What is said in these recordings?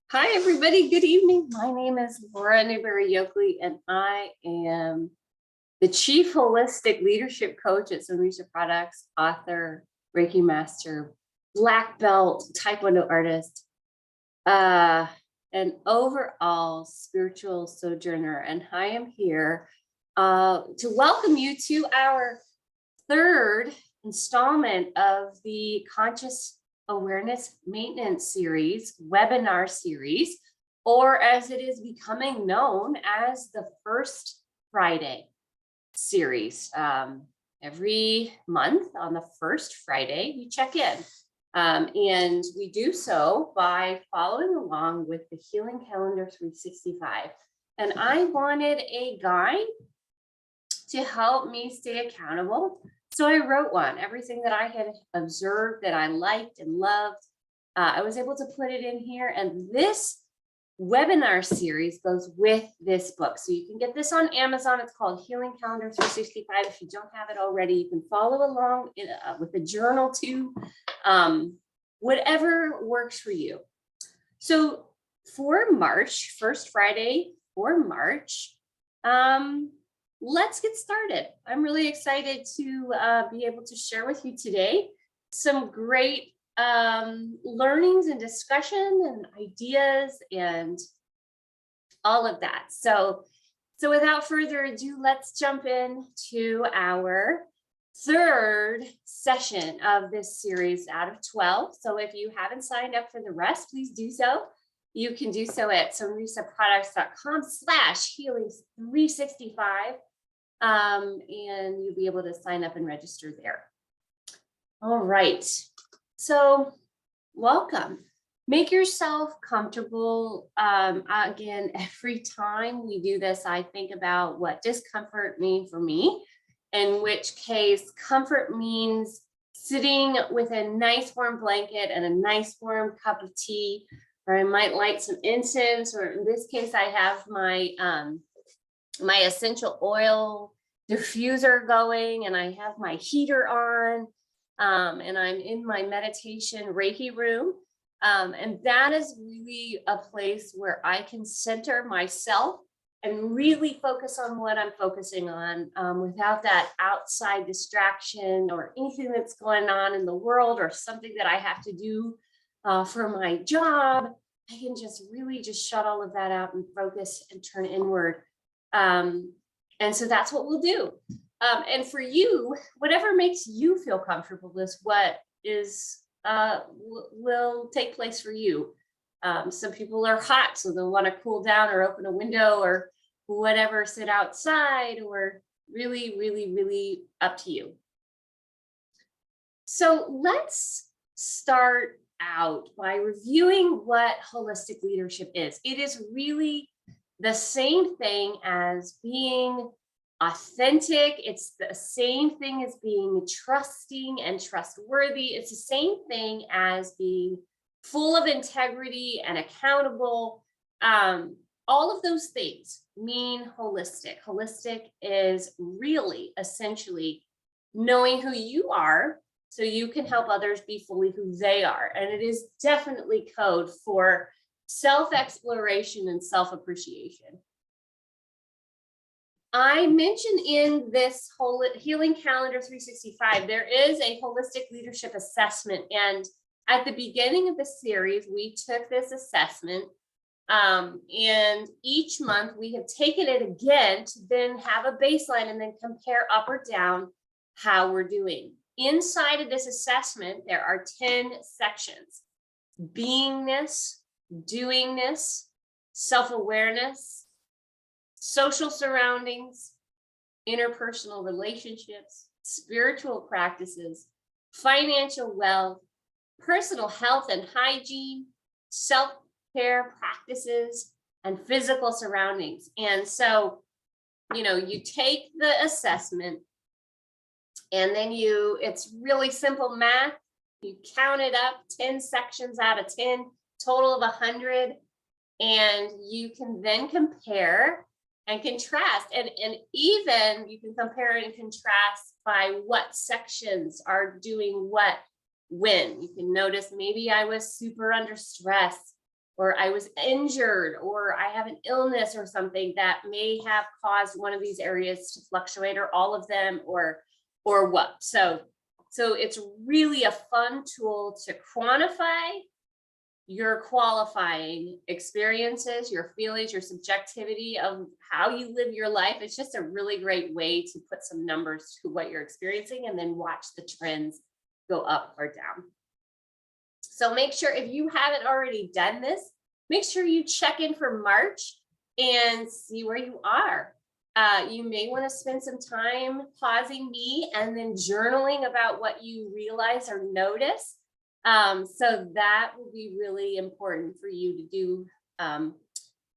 Hi, everybody. Good evening. My name is Laura Newberry-Yokley, and I am the Chief Holistic Leadership Coach at Sunrisa Products, author, Reiki Master, Black Belt, Taekwondo artist, an overall spiritual sojourner. And I am here to welcome you to our third installment of the Conscious Awareness Maintenance Series, webinar series, or as it is becoming known as the First Friday series. Every month on the first Friday, we check in. And we do so by following along with the Healing Calendar 365. And I wanted a guide to help me stay accountable. So I wrote one, everything that I had observed that I liked and loved. I was able to put it in here, and this webinar series goes with this book. So you can get this on Amazon. It's called Healing Calendar 365. If you don't have it already, you can follow along with a journal too, whatever works for you. So for March, first Friday for March, let's get started. I'm really excited to be able to share with you today some great learnings and discussion and ideas and all of that. So without further ado, let's jump into our third session of this series out of 12. So if you haven't signed up for the rest, please do so. You can do so at sunrisaproducts.com/healing365. And you'll be able to sign up and register there. All right. So welcome. Make yourself comfortable. Again, every time we do this, I think about what discomfort means for me, in which case comfort means sitting with a nice warm blanket and a nice warm cup of tea, or I might light some incense, or in this case, I have my my essential oil diffuser going, and I have my heater on, and I'm in my meditation Reiki room. And that is really a place where I can center myself and really focus on what I'm focusing on without that outside distraction or anything that's going on in the world or something that I have to do for my job. I can just really just shut all of that out and focus and turn inward. And so that's what we'll do. And for you, whatever makes you feel comfortable is what is will take place for you. Some people are hot, so they'll want to cool down or open a window or whatever, sit outside, or really up to you. So let's start out by reviewing what holistic leadership is. It is really the same thing as being authentic. It's the same thing as being trusting and trustworthy. It's the same thing as being full of integrity and accountable. All of those things mean holistic. Holistic is really essentially knowing who you are so you can help others be fully who they are. And it is definitely code for self-exploration and self-appreciation. I mentioned in this whole Healing Calendar 365, there is a holistic leadership assessment. And at the beginning of the series, we took this assessment. And each month we have taken it again to then have a baseline and then compare up or down how we're doing. Inside of this assessment, there are 10 sections: beingness, doingness, self-awareness, social surroundings, interpersonal relationships, spiritual practices, financial wealth, personal health and hygiene, self-care practices, and physical surroundings. And so, you take the assessment, and then it's really simple math. You count it up, 10 sections out of 10, total of 100, and you can then compare and contrast, and even you can compare and contrast by what sections are doing what when. You can notice maybe I was super under stress or I was injured, or I have an illness or something that may have caused one of these areas to fluctuate, or all of them, or what. So it's really a fun tool to quantify your qualifying experiences, your feelings, your subjectivity of how you live your life. It's just a really great way to put some numbers to what you're experiencing and then watch the trends go up or down. So make sure, if you haven't already done this, make sure you check in for March and see where you are. You may want to spend some time pausing me and then journaling about what you realize or notice. So that will be really important for you to do.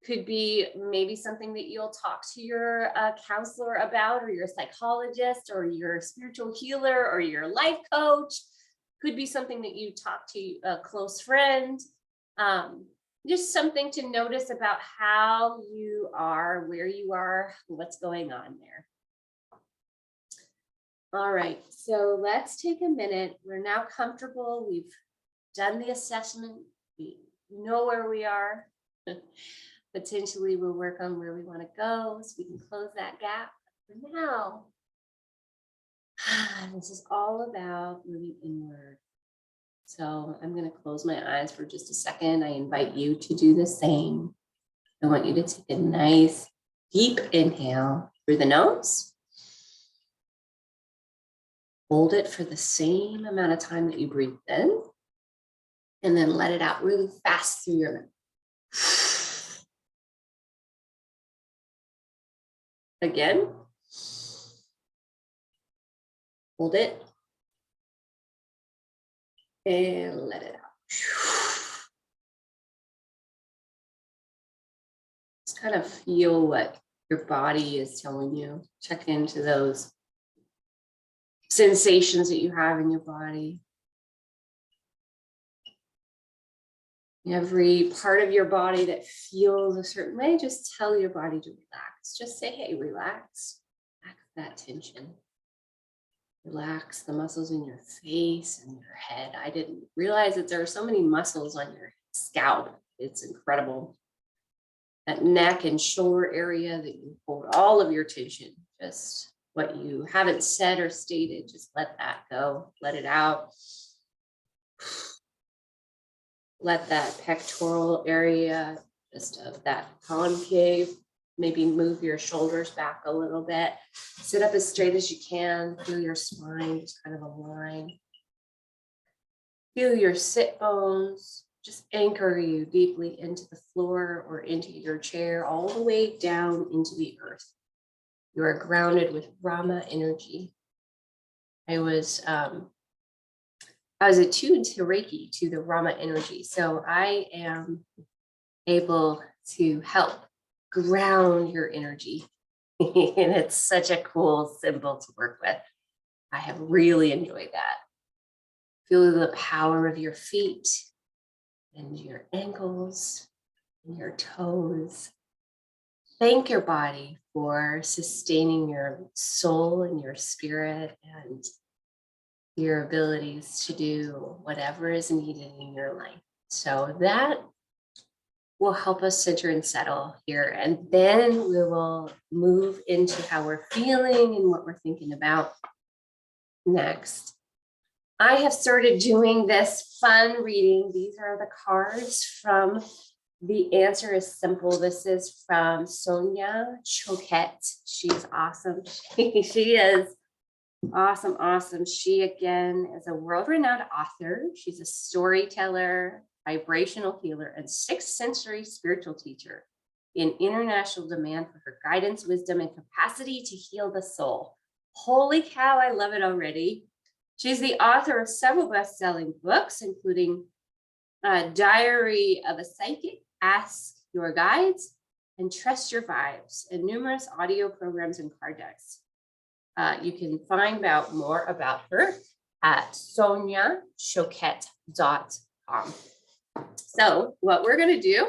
Could be maybe something that you'll talk to your counselor about, or your psychologist, or your spiritual healer, or your life coach. Could be something that you talk to a close friend. Just something to notice about how you are, where you are, what's going on there. All right, so let's take a minute. We're now comfortable. We've done the assessment. We know where we are. Potentially we'll work on where we want to go so we can close that gap. For now, this is all about moving inward. So I'm going to close my eyes for just a second. I invite you to do the same. I want you to take a nice deep inhale through the nose. Hold it for the same amount of time that you breathe in. And then let it out really fast through your mouth. Again. Hold it. And let it out. Just kind of feel what your body is telling you. Check into those sensations that you have in your body. Every part of your body that feels a certain way, just tell your body to relax. Just say, hey, relax. Relax that tension. Relax the muscles in your face and your head. I didn't realize that there are so many muscles on your scalp. It's incredible. That neck and shoulder area that you hold all of your tension. Just what you haven't said or stated, just let that go. Let it out. Let that pectoral area, just of that concave, maybe move your shoulders back a little bit. Sit up as straight as you can. Feel your spine just kind of align. Feel your sit bones just anchor you deeply into the floor or into your chair, all the way down into the earth. You are grounded with Rama energy. I was attuned to Reiki, to the Rama energy. So I am able to help ground your energy. And it's such a cool symbol to work with. I have really enjoyed that. Feel the power of your feet and your ankles and your toes. Thank your body for sustaining your soul and your spirit and your abilities to do whatever is needed in your life. So that will help us center and settle here. And then we will move into how we're feeling and what we're thinking about next. I have started doing this fun reading. These are the cards from The Answer is Simple. This is from Sonia Choquette. She's awesome. She is awesome, awesome. She, again, is a world-renowned author. She's a storyteller, vibrational healer, and sixth sensory spiritual teacher in international demand for her guidance, wisdom, and capacity to heal the soul. Holy cow, I love it already. She's the author of several best-selling books, including Diary of a Psychic, Ask Your Guides, and Trust Your Vibes, and numerous audio programs and card decks. You can find out more about her at soniachoquette.com. So what we're going to do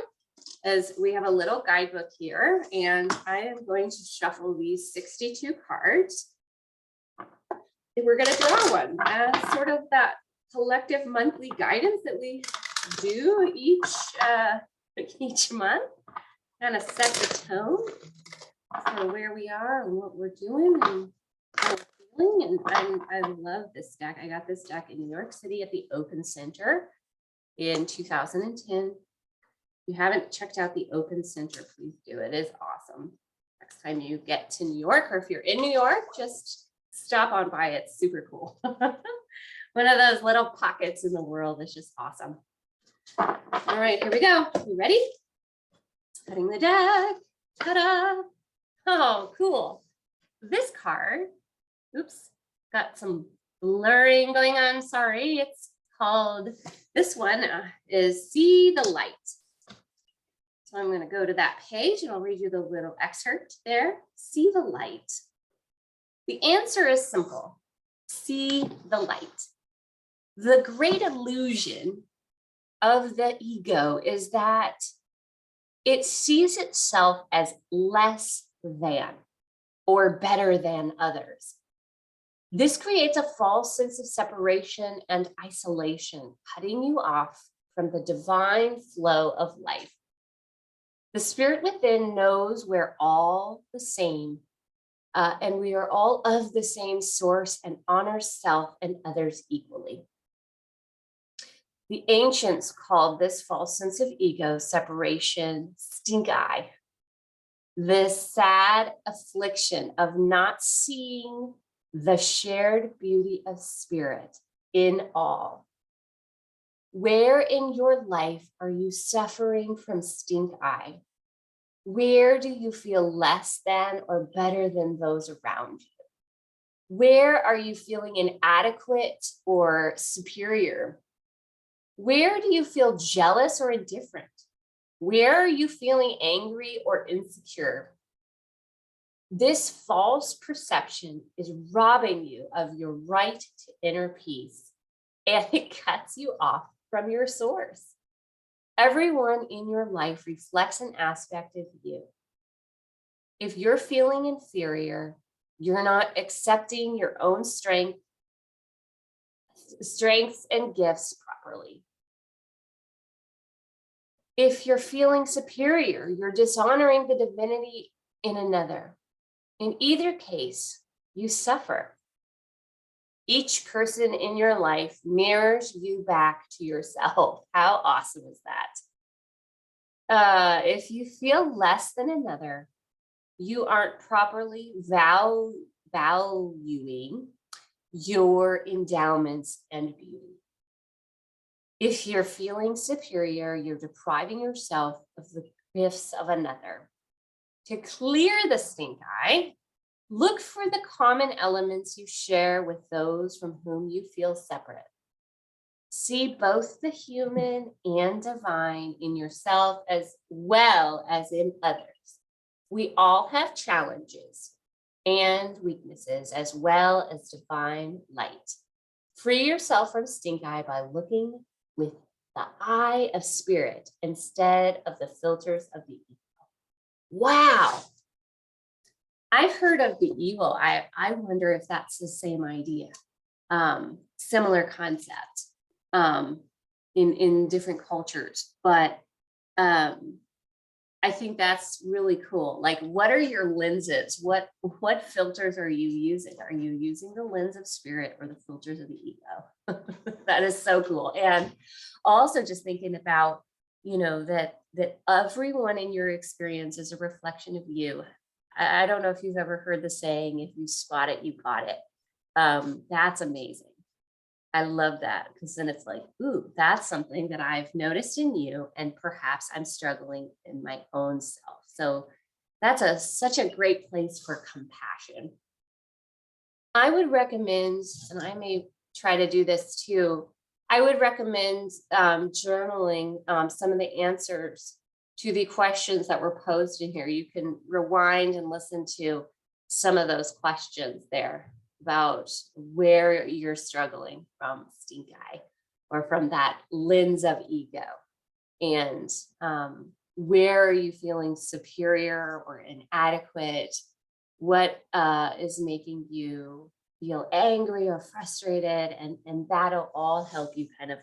is we have a little guidebook here, and I am going to shuffle these 62 cards. And we're going to draw one as sort of that collective monthly guidance that we do each each month, kind of set the tone for where we are and what we're doing and how we're feeling. And I love this deck. I got this deck in New York City at the Open Center in 2010. If you haven't checked out the Open Center, please do. It is awesome. Next time you get to New York, or if you're in New York, just stop on by. It's super cool. One of those little pockets in the world is just awesome. All right, here we go. You ready? Cutting the deck. Ta-da! Oh, cool. This card, oops, got some blurring going on. Sorry. It's called, this one is See the Light. So I'm going to go to that page and I'll read you the little excerpt there. See the light. The answer is simple. See the light. The great illusion of the ego is that it sees itself as less than or better than others. This creates a false sense of separation and isolation, cutting you off from the divine flow of life. The spirit within knows we're all the same, and we are all of the same source and honors self and others equally. The ancients called this false sense of ego separation stink eye. This sad affliction of not seeing the shared beauty of spirit in all. Where in your life are you suffering from stink eye? Where do you feel less than or better than those around you? Where are you feeling inadequate or superior? Where do you feel jealous or indifferent? Where are you feeling angry or insecure? This false perception is robbing you of your right to inner peace, and it cuts you off from your source. Everyone in your life reflects an aspect of you. If you're feeling inferior, you're not accepting your own strengths and gifts properly. If you're feeling superior, you're dishonoring the divinity in another. In either case, you suffer. Each person in your life mirrors you back to yourself. How awesome is that? If you feel less than another, you aren't properly valuing your endowments and beauty. If you're feeling superior, you're depriving yourself of the gifts of another. To clear the stink eye, look for the common elements you share with those from whom you feel separate. See both the human and divine in yourself as well as in others. We all have challenges and weaknesses as well as divine light. Free yourself from stink eye by looking with the eye of spirit instead of the filters of the ego. Wow. I've heard of the evil. I wonder if that's the same idea. Similar concept in different cultures, but I think that's really cool. Like, what are your lenses? What filters are you using? Are you using the lens of spirit or the filters of the ego? That is so cool. And also just thinking about, that everyone in your experience is a reflection of you. I don't know if you've ever heard the saying, if you spot it, you got it. That's amazing. I love that, because then it's like, ooh, that's something that I've noticed in you, and perhaps I'm struggling in my own self. So that's such a great place for compassion. I would recommend, and I may try to do this too, I would recommend journaling some of the answers to the questions that were posed in here. You can rewind and listen to some of those questions there about where you're struggling from stink eye or from that lens of ego, and where are you feeling superior or inadequate? What is making you feel angry or frustrated? And that'll all help you kind of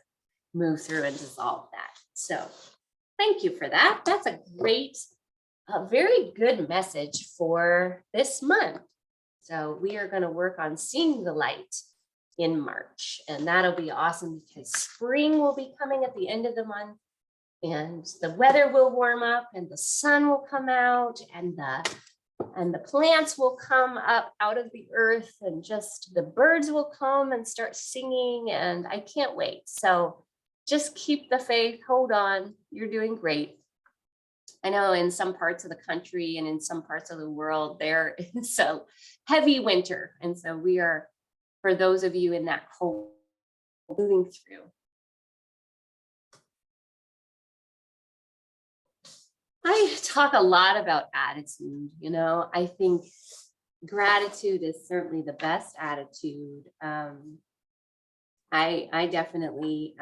move through and dissolve that. So Thank you for that. That's a very good message for this month. So we are going to work on seeing the light in March, and that'll be awesome because spring will be coming at the end of the month, and the weather will warm up and the sun will come out and the plants will come up out of the earth, and just the birds will come and start singing, and I can't wait. So just keep the faith, hold on, you're doing great. I know in some parts of the country and in some parts of the world, there is a heavy winter. And so we are, for those of you in that cold, moving through. I talk a lot about attitude. You know, I think gratitude is certainly the best attitude. I definitely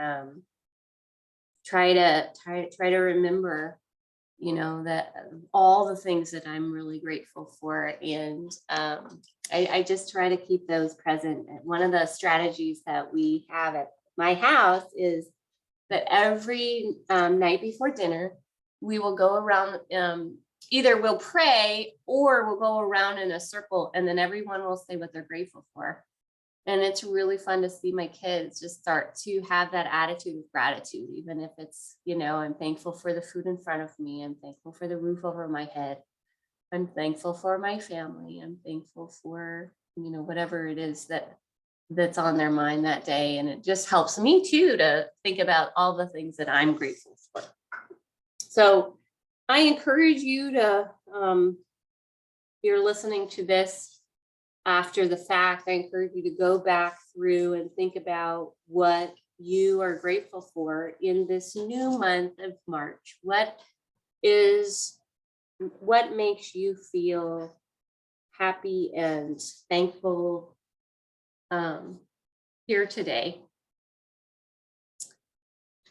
try to remember, you know, that all the things that I'm really grateful for. And I just try to keep those present. And one of the strategies that we have at my house is that every night before dinner, we will go around, either we'll pray or we'll go around in a circle, and then everyone will say what they're grateful for. And it's really fun to see my kids just start to have that attitude of gratitude, even if it's, you know, I'm thankful for the food in front of me. I'm thankful for the roof over my head. I'm thankful for my family. I'm thankful for, you know, whatever it is that's on their mind that day. And it just helps me too to think about all the things that I'm grateful for. So I encourage you to, if you're listening to this after the fact, I encourage you to go back through and think about what you are grateful for in this new month of March. What makes you feel happy and thankful here today?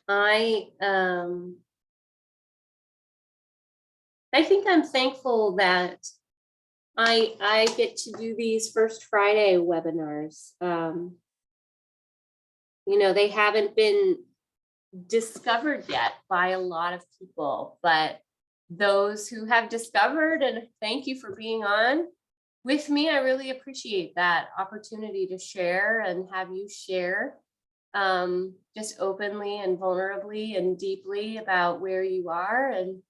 I think I'm thankful that I get to do these First Friday webinars. You know, they haven't been discovered yet by a lot of people, but those who have discovered, and thank you for being on with me, I really appreciate that opportunity to share and have you share just openly and vulnerably and deeply about where you are and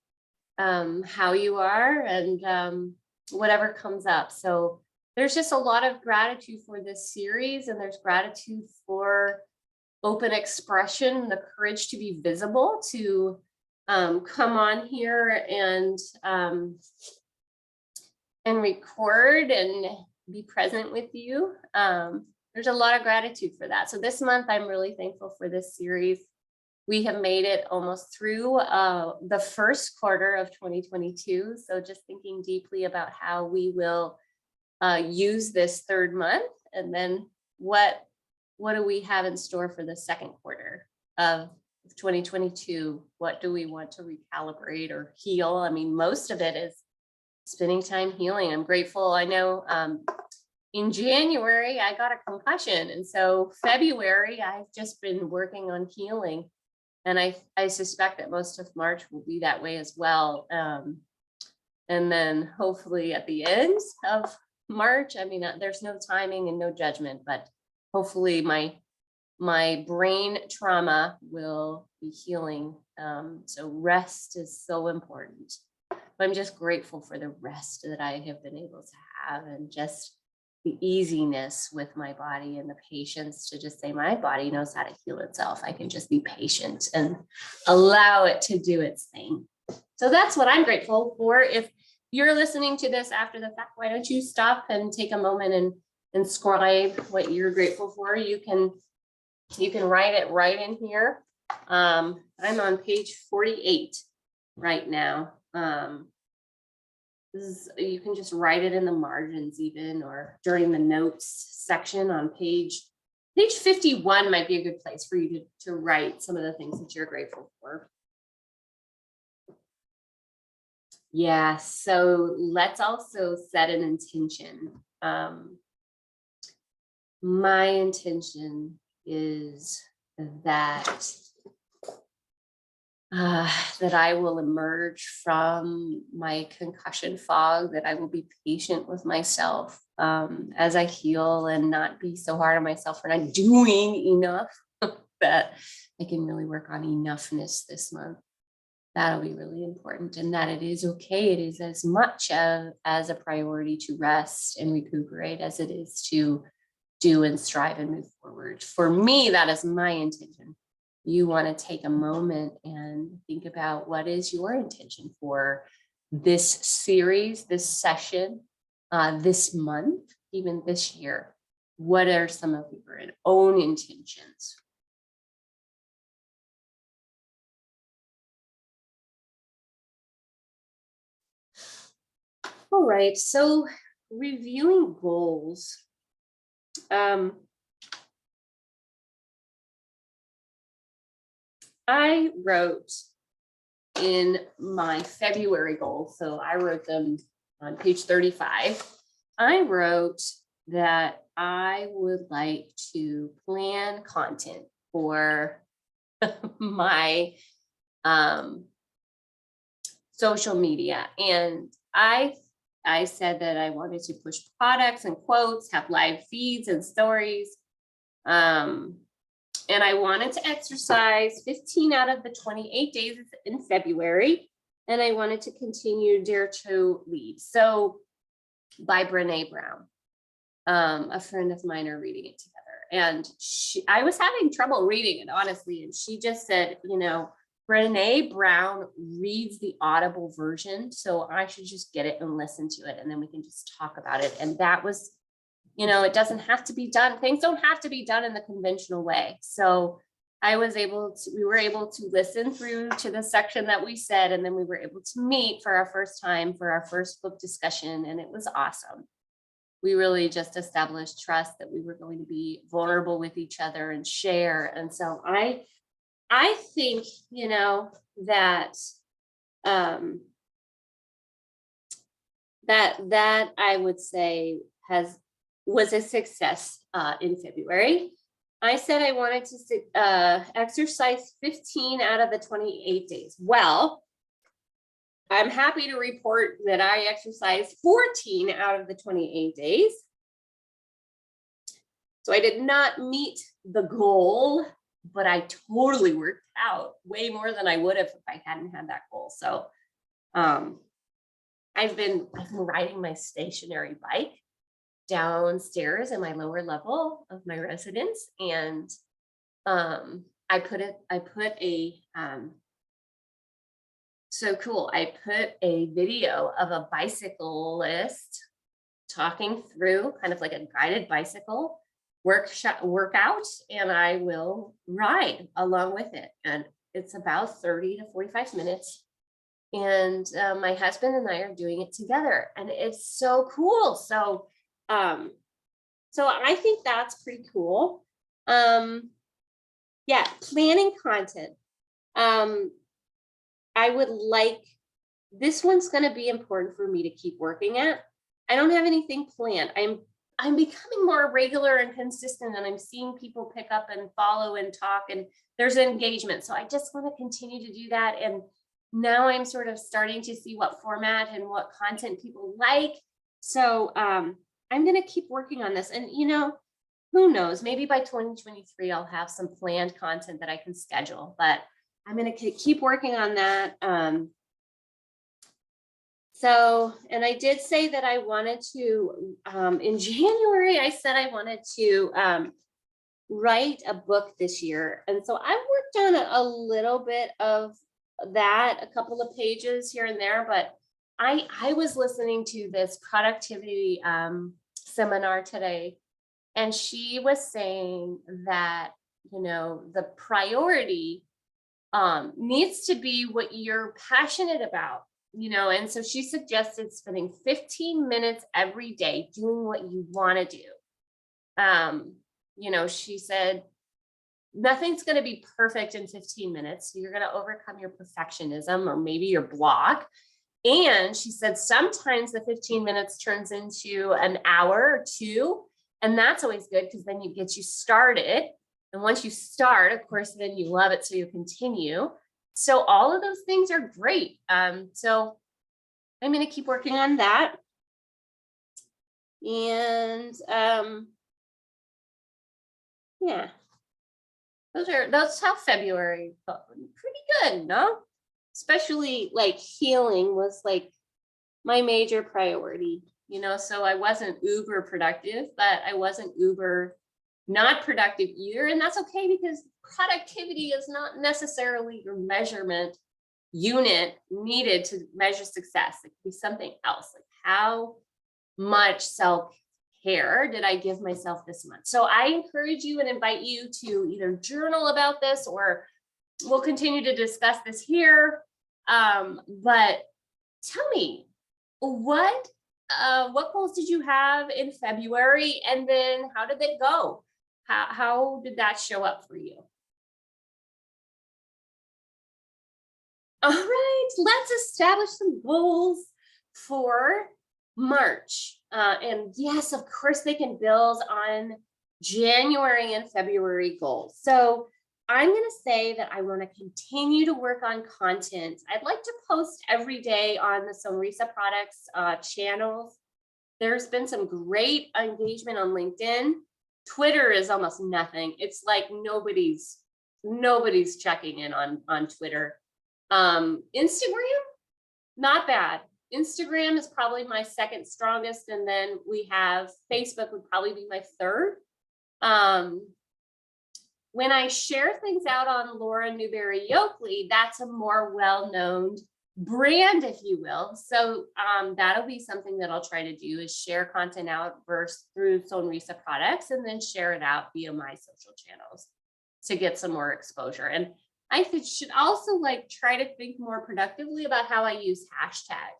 how you are and whatever comes up. So there's just a lot of gratitude for this series, and there's gratitude for open expression, the courage to be visible, to come on here and record and be present with you. There's a lot of gratitude for that. So this month, I'm really thankful for this series. We have made it almost through the first quarter of 2022. So just thinking deeply about how we will use this third month, and then what do we have in store for the second quarter of 2022? What do we want to recalibrate or heal? I mean, most of it is spending time healing. I'm grateful. I know in January, I got a concussion. And so February, I've just been working on healing. And I suspect that most of March will be that way as well. And then hopefully at the end of March, I mean, there's no timing and no judgment, but hopefully my brain trauma will be healing. So rest is so important. But I'm just grateful for the rest that I have been able to have, and just the easiness with my body and the patience to just say my body knows how to heal itself. I can just be patient and allow it to do its thing. So that's what I'm grateful for. If you're listening to this after the fact, why don't you stop and take a moment and inscribe what you're grateful for? You can write it right in here. I'm on page 48 right now. You can just write it in the margins even, or during the notes section on page 51 might be a good place for you to write some of the things that you're grateful for. Yeah, so let's also set an intention. My intention is that that I will emerge from my concussion fog, that I will be patient with myself as I heal and not be so hard on myself for not doing enough, that I can really work on enoughness this month. That'll be really important, and that it is okay. It is as much as a priority to rest and recuperate as it is to do and strive and move forward. For me, that is my intention. You want to take a moment and think about what is your intention for this series, this session, this month, even this year. What are some of your own intentions? All right, so reviewing goals. I wrote in my February goals, so I wrote them on page 35. I wrote that I would like to plan content for my social media. And I said that I wanted to push products and quotes, have live feeds and stories. And I wanted to exercise 15 out of the 28 days in February. And I wanted to continue Dare to Lead. So by Brené Brown, a friend of mine are reading it together. And I was having trouble reading it, honestly. And she just said, you know, Brené Brown reads the Audible version, so I should just get it and listen to it, and then we can just talk about it. And that was, you know, it doesn't have to be done. Things don't have to be done in the conventional way. So we were able to listen through to the section that we said, and then we were able to meet for our first time for our first book discussion, and it was awesome. We really just established trust that we were going to be vulnerable with each other and share. And so I think, you know, that that I would say was a success in February. I said I wanted to exercise 15 out of the 28 days. Well, I'm happy to report that I exercised 14 out of the 28 days. So I did not meet the goal, but I totally worked out way more than I would have if I hadn't had that goal. So I've been riding my stationary bike downstairs in my lower level of my residence, and I put a video of a bicyclist talking through kind of like a guided bicycle workout, and I will ride along with it. And it's about 30 to 45 minutes. And my husband and I are doing it together, and it's so cool. So I think that's pretty cool. Yeah, planning content. I would like, this one's going to be important for me to keep working at. I don't have anything planned. I'm becoming more regular and consistent, and I'm seeing people pick up and follow and talk, and there's an engagement. So I just want to continue to do that. And now I'm sort of starting to see what format and what content people like. So I'm going to keep working on this. And, you know, who knows, maybe by 2023, I'll have some planned content that I can schedule, but I'm going to keep working on that. And I did say that I wanted to, in January, I said I wanted to write a book this year. And so I worked on a little bit of that, a couple of pages here and there, but I was listening to this productivity seminar today, and she was saying that, you know, the priority needs to be what you're passionate about, you know, and so she suggested spending 15 minutes every day doing what you want to do. You know, she said, nothing's going to be perfect in 15 minutes. So you're going to overcome your perfectionism or maybe your block. And she said, sometimes the 15 minutes turns into an hour or two. And that's always good because then it gets you started. And once you start, of course, then you love it. So you continue. So all of those things are great. So I'm going to keep working on that. And yeah, that's how February felt. Pretty good, no? Especially like healing was like my major priority, so I wasn't uber productive, but I wasn't uber not productive either. And that's okay, because productivity is not necessarily your measurement unit needed to measure success. It could be something else, like how much self-care did I give myself this month? So I encourage you and invite you to either journal about this, or we'll continue to discuss this here. But tell me, what goals did you have in February, and then how did they go? How did that show up for you? All right, let's establish some goals for March. And yes, of course, they can build on January and February goals. So I'm going to say that I want to continue to work on content. I'd like to post every day on the Sonrisa Products channels. There's been some great engagement on LinkedIn. Twitter is almost nothing. It's like nobody's checking in on Twitter. Instagram, not bad. Instagram is probably my second strongest, and then we have Facebook would probably be my third. When I share things out on Laura Newberry-Yokley, that's a more well-known brand, if you will. So that'll be something that I'll try to do, is share content out first through Sonrisa Products, and then share it out via my social channels to get some more exposure. And I should also try to think more productively about how I use hashtag.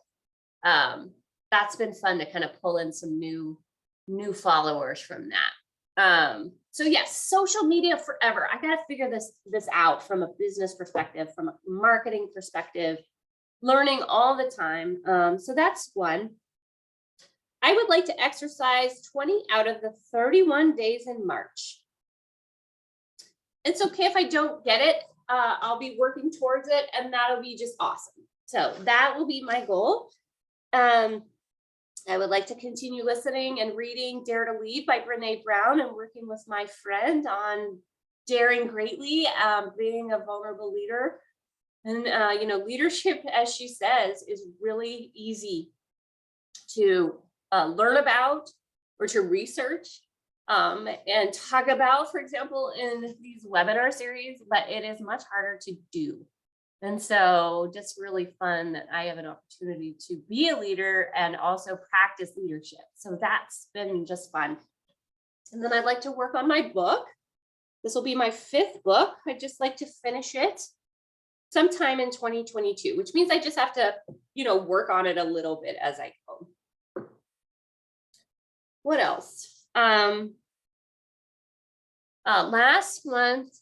That's been fun to kind of pull in some new followers from that. So yes, social media forever. I got to figure this out from a business perspective, from a marketing perspective, learning all the time. So that's one. I would like to exercise 20 out of the 31 days in March. It's okay if I don't get it. I'll be working towards it, and that'll be just awesome. So that will be my goal. I would like to continue listening and reading Dare to Lead by Brene Brown, and working with my friend on daring greatly, being a vulnerable leader. And, leadership, as she says, is really easy to learn about or to research and talk about, for example, in these webinar series, but it is much harder to do. And so just really fun that I have an opportunity to be a leader and also practice leadership. So that's been just fun. And then I'd like to work on my book. This will be my 5th book. I'd just like to finish it sometime in 2022, which means I just have to, work on it a little bit as I go. What else? Last month,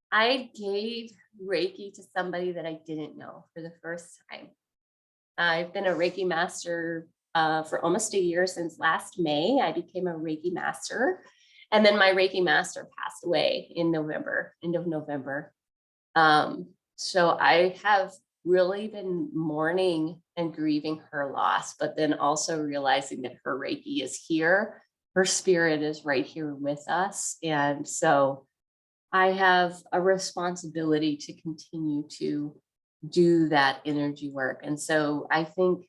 I gave Reiki to somebody that I didn't know for the first time. I've been a Reiki Master for almost a year. Since last May, I became a Reiki Master. And then my Reiki Master passed away in November, end of November. So I have really been mourning and grieving her loss, but then also realizing that her Reiki is here. Her spirit is right here with us. And so I have a responsibility to continue to do that energy work. And so I think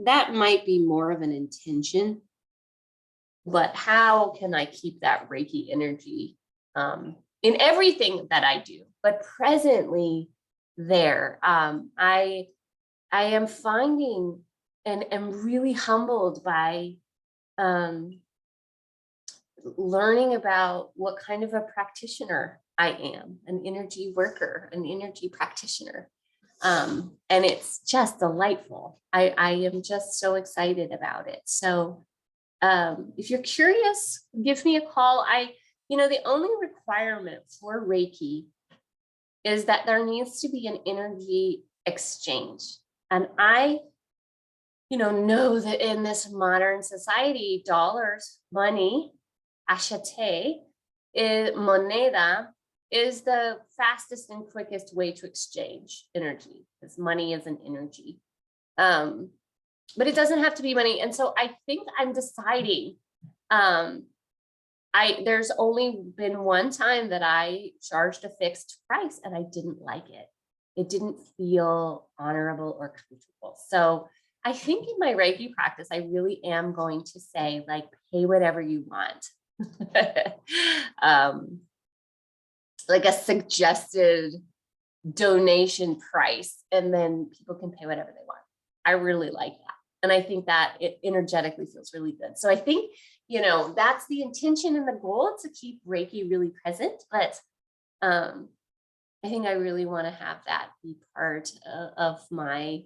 that might be more of an intention, but how can I keep that Reiki energy in everything that I do, but presently there? I am finding and am really humbled by learning about what kind of a practitioner I am, an energy worker, an energy practitioner. And it's just delightful. I am just so excited about it. So if you're curious, give me a call. The only requirement for Reiki is that there needs to be an energy exchange. And I know that in this modern society, dollars, money, achete, moneda is the fastest and quickest way to exchange energy, because money is an energy. But it doesn't have to be money. And so I think I'm deciding, there's only been one time that I charged a fixed price and I didn't like it. It didn't feel honorable or comfortable. So I think in my Reiki practice, I really am going to say, like, pay whatever you want. Like a suggested donation price, and then people can pay whatever they want. I really like that. And I think that it energetically feels really good. So I think, that's the intention and the goal, to keep Reiki really present. But I think I really want to have that be part of my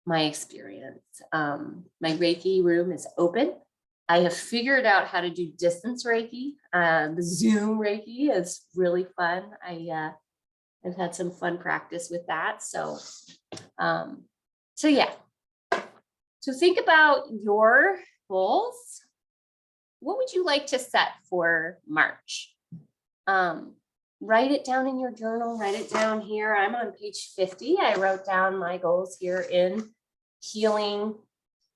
experience. My Reiki room is open. I have figured out how to do distance Reiki. The Zoom Reiki is really fun. I've had some fun practice with that. So yeah. So think about your goals. What would you like to set for March? Write it down in your journal, write it down here. I'm on page 50. I wrote down my goals here in Healing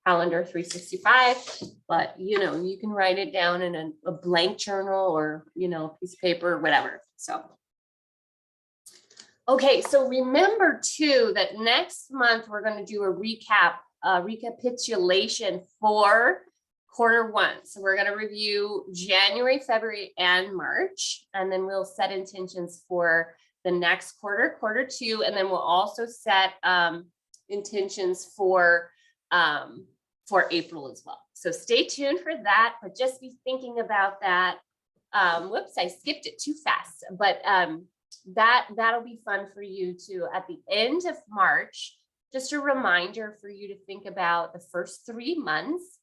Calendar 365, but you can write it down in a blank journal, or a piece of paper, whatever. So okay, so remember too that next month we're going to do a recapitulation for Q1. So we're going to review January, February, and March, and then we'll set intentions for the next quarter, Q2, and then we'll also set intentions for April as well. So stay tuned for that, but just be thinking about that. Whoops, I skipped it too fast, but that'll be fun for you to, at the end of March, just a reminder for you to think about the first 3 months.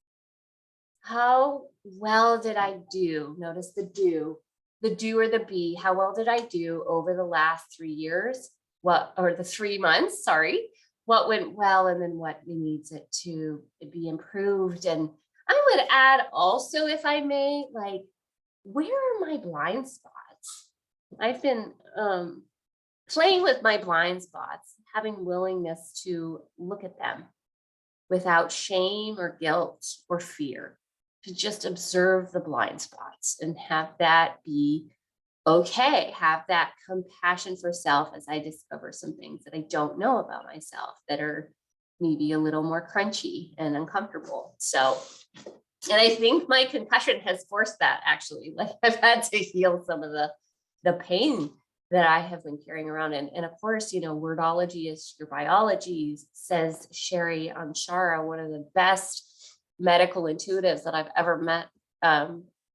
How well did I do? Notice the do or the be. How well did I do over the last 3 years? The 3 months, sorry. What went well, and then what needs it to be improved. And I would add also, if I may, like, where are my blind spots? I've been playing with my blind spots, having willingness to look at them without shame or guilt or fear, to just observe the blind spots and have that be okay. Have that compassion for self as I discover some things that I don't know about myself that are maybe a little more crunchy and uncomfortable. So, and I think my concussion has forced that, actually. Like, I've had to heal some of the pain that I have been carrying around. And of course, wordology is your biology, says Sherry Anshara, one of the best medical intuitives that I've ever met.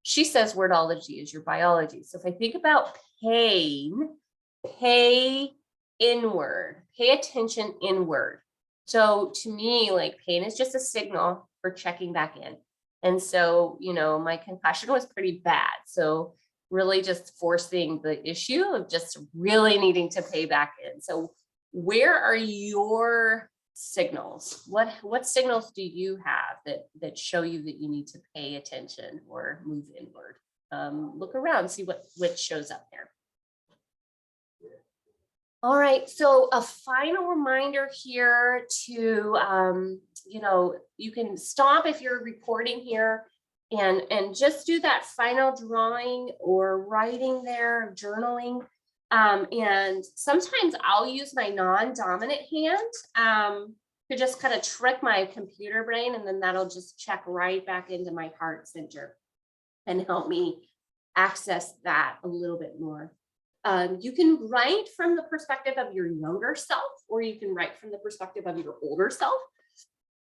She says wordology is your biology. So if I think about pain, pay inward, pay attention inward. So to me, like, pain is just a signal for checking back in. And so, my concussion was pretty bad. So really just forcing the issue of just really needing to pay back in. So where are your signals? What signals do you have that show you that you need to pay attention or move inward? Look around, see what shows up there. All right, so a final reminder here to you can stop if you're recording here and just do that final drawing or writing there, journaling. And sometimes I'll use my non-dominant hand to just kind of trick my computer brain, and then that'll just check right back into my heart center and help me access that a little bit more. You can write from the perspective of your younger self, or you can write from the perspective of your older self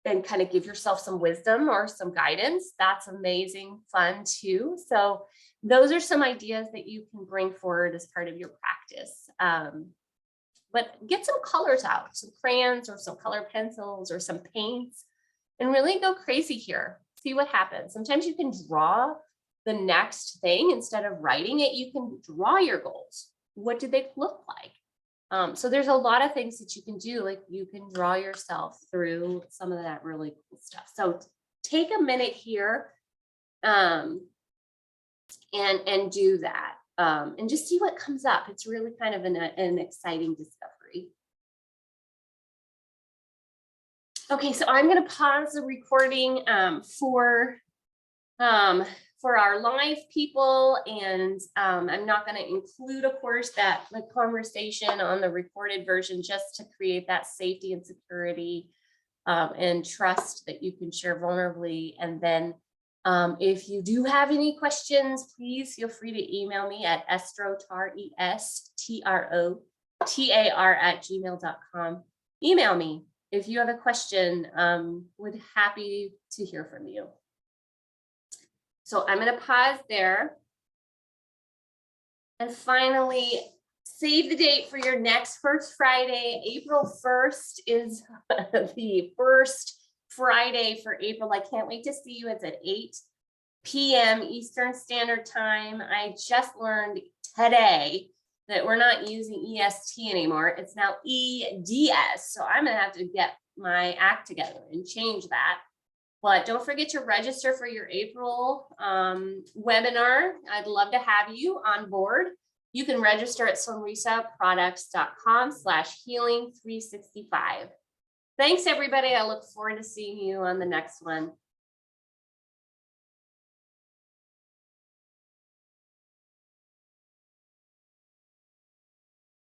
and kind of give yourself some wisdom or some guidance. That's amazing fun too. So those are some ideas that you can bring forward as part of your practice. But get some colors out, some crayons or some color pencils or some paints, and really go crazy here. See what happens. Sometimes you can draw the next thing instead of writing it. You can draw your goals. What do they look like? So there's a lot of things that you can do. Like, you can draw yourself through some of that really cool stuff. So take a minute here and do that. and just see what comes up. It's really kind of an exciting discovery. Okay, so I'm going to pause the recording for our live people, and I'm not going to include, of course, the conversation on the recorded version, just to create that safety and security and trust that you can share vulnerably. And then if you do have any questions, please feel free to email me at estrotar@gmail.com. Email me if you have a question. Would happy to hear from you. So I'm going to pause there. And finally, save the date for your next First Friday. April 1st is the first Friday for April. I can't wait to see you. It's at 8 p.m. Eastern Standard Time. I just learned today that we're not using EST anymore. It's now EDS. So I'm going to have to get my act together and change that. But don't forget to register for your April webinar. I'd love to have you on board. You can register at sonrisaproducts.com/healing365. Thanks, everybody. I look forward to seeing you on the next one.